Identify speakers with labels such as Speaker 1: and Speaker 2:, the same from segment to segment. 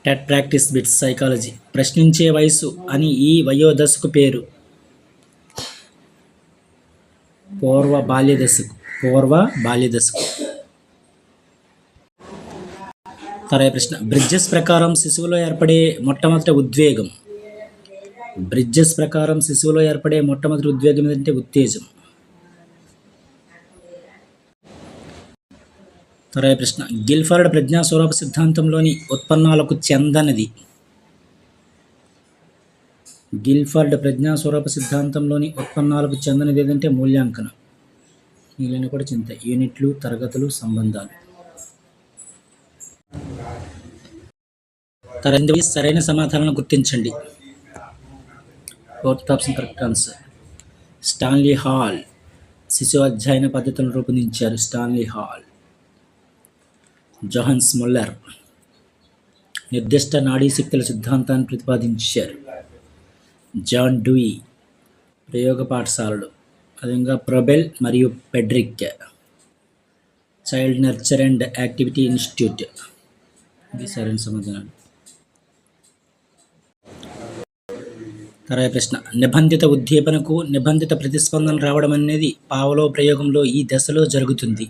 Speaker 1: TET practice bits psychology. ప్రశ్నించే వయసు అని ఈ వయోదశకు పేరు. పూర్వ బాల్యదశకు. తర్వాత ప్రశ్న, బ్రిడ్జెస్ ప్రకారం శిశువులో ఏర్పడే మొట్టమొదటి ఉద్వేగం. ఏంటంటే ఉత్తేజం. తర్వాత ప్రశ్న, గిల్ఫర్డ్ ప్రజ్ఞాస్వరూప సిద్ధాంతంలోని ఉత్పన్నాలకు చెందనిది. ఏదంటే మూల్యాంకనం. మిగిలిన కూడా చింత యూనిట్లు, తరగతులు, సంబంధాలు. సరైన సమాధానాలను గుర్తించండి. Fourth option correct answer. Stanley hall శిశు అధ్యయన పద్ధతులను రూపొందించారు. Stanley hall. జోహాన్స్ ముల్లర్ నిర్దిష్ట నాడీ శక్తుల సిద్ధాంతాన్ని ప్రతిపాదించారు. జాన్ డూయి ప్రయోగ పాఠశాలలు. అదేవిధంగా ప్రొబెల్ మరియు పెడ్రిక్ child nurture and activity institute. ఇది సరైన సమాధానం. తర్వాత ప్రశ్న, నిబంధిత ఉద్దీపనకు నిబంధిత ప్రతిస్పందన రావడం అనేది పావలో ప్రయోగంలో ఈ దశలో జరుగుతుంది.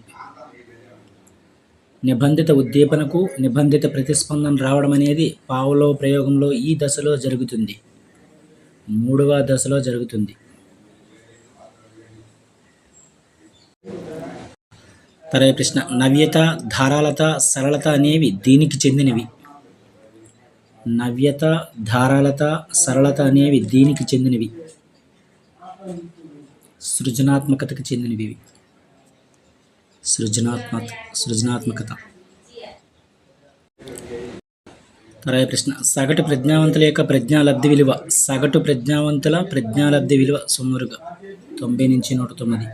Speaker 1: నిబంధిత ఉద్దీపనకు నిబంధిత ప్రతిస్పందన రావడం అనేది పావలో ప్రయోగంలో ఈ దశలో జరుగుతుంది. 3వ దశలో జరుగుతుంది. తర్వాత ప్రశ్న, నవ్యత, ధారాళత, సరళత అనేవి దీనికి చెందినవి. సృజనాత్మకతకు చెందినవి. సృజనాత్మకత. తర్వాత ప్రశ్న, సగటు ప్రజ్ఞావంతుల యొక్క ప్రజ్ఞాలబ్ధి విలువ. సుమారుగా 90 నుంచి 109.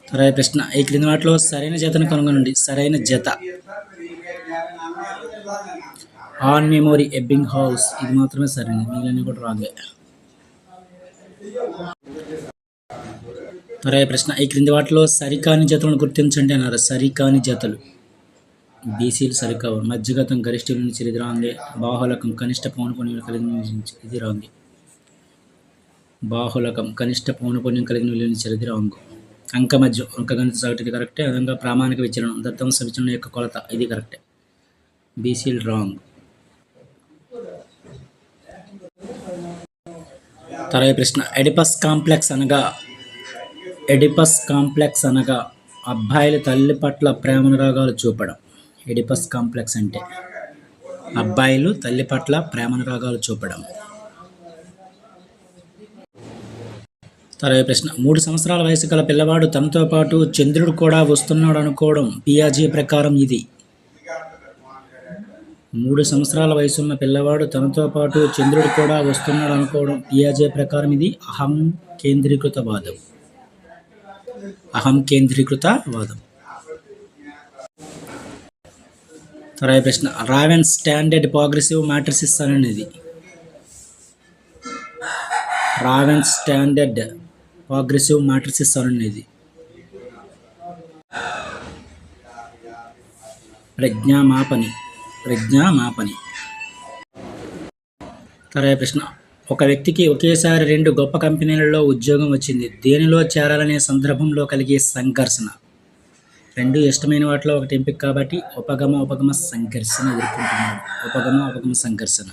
Speaker 1: తర్వాత ప్రశ్న, ఈ క్రింది వాటిలో సరైన జతను కనుగొనండి. సరైన జత ఆన్ మెమోరీ ఎబ్బింగ్ హౌస్. ఇది మాత్రమే సరైనది, మిగిలిన కూడా రాంగే. తర్వాత ప్రశ్న, ఈ క్రింది వాటిలో సరికాని జతలను గుర్తించండి అన్నారు. సరికాని జతలు. బీసీలు సరికావు. మధ్యగతం గరిష్ట విలువని ఇది రాంగే. బాహుళకం కనిష్ట పౌనపుణ్యం కలిగిన ఇది రాంగే. ఇది రాంగు. అంకమధ్యం అంకగణిత సగటు ఇది కరెక్టే. అదేవిధంగా ప్రామాణిక విచలనం దత్తాంశ విచలనం యొక్క కొలత ఇది కరెక్టే. బీసీలు రాంగ్. తర్వాత ప్రశ్న, ఎడిపస్ కాంప్లెక్స్ అనగా అబ్బాయిలు తల్లి పట్ల ప్రేమానురాగాలు చూపడం. ఎడిపస్ కాంప్లెక్స్ అంటే అబ్బాయిలు తల్లి పట్ల ప్రేమానురాగాలు చూపడం. తర్వాత ప్రశ్న, 3 సంవత్సరాల వయసు గల పిల్లవాడు తనతో పాటు చంద్రుడు కూడా వస్తున్నాడు అనుకోవడం పియాజే ప్రకారం ఇది. 3 సంవత్సరాల వయసున్న పిల్లవాడు తనతో పాటు చంద్రుడు కూడా వస్తున్నాడు అనుకోవడం పియాజే ప్రకారం ఇది అహం కేంద్రీకృత వాదం. తర్వాత ప్రశ్న, రావెన్ స్టాండర్డ్ ప్రోగ్రెసివ్ మ్యాట్రిసిస్ అనేది. ప్రజ్ఞామాపని. తర్వాత ప్రశ్న, ఒక వ్యక్తికి ఒకేసారి 2 గొప్ప కంపెనీలలో ఉద్యోగం వచ్చింది. దేనిలో చేరాలనే సందర్భంలో కలిగే సంఘర్షణ. 2 ఇష్టమైన వాటిలో ఒకటి ఎంపిక కాబట్టి ఉపగమ సంఘర్షణ ఎదుర్కొంటున్నాడు. ఉపగమ సంఘర్షణ.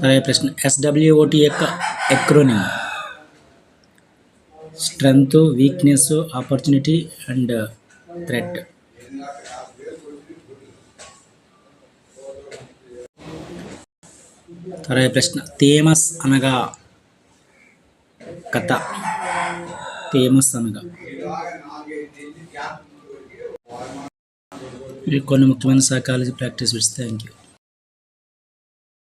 Speaker 1: తర్వాత ప్రశ్న, SWOT యొక్క acronym. Strength, weakness, opportunity and threat. తర్వాత ప్రశ్న, థేమస్ అనగా కథ. ఇవి కొన్ని ముఖ్యమైన psychology practice bits. Thank you.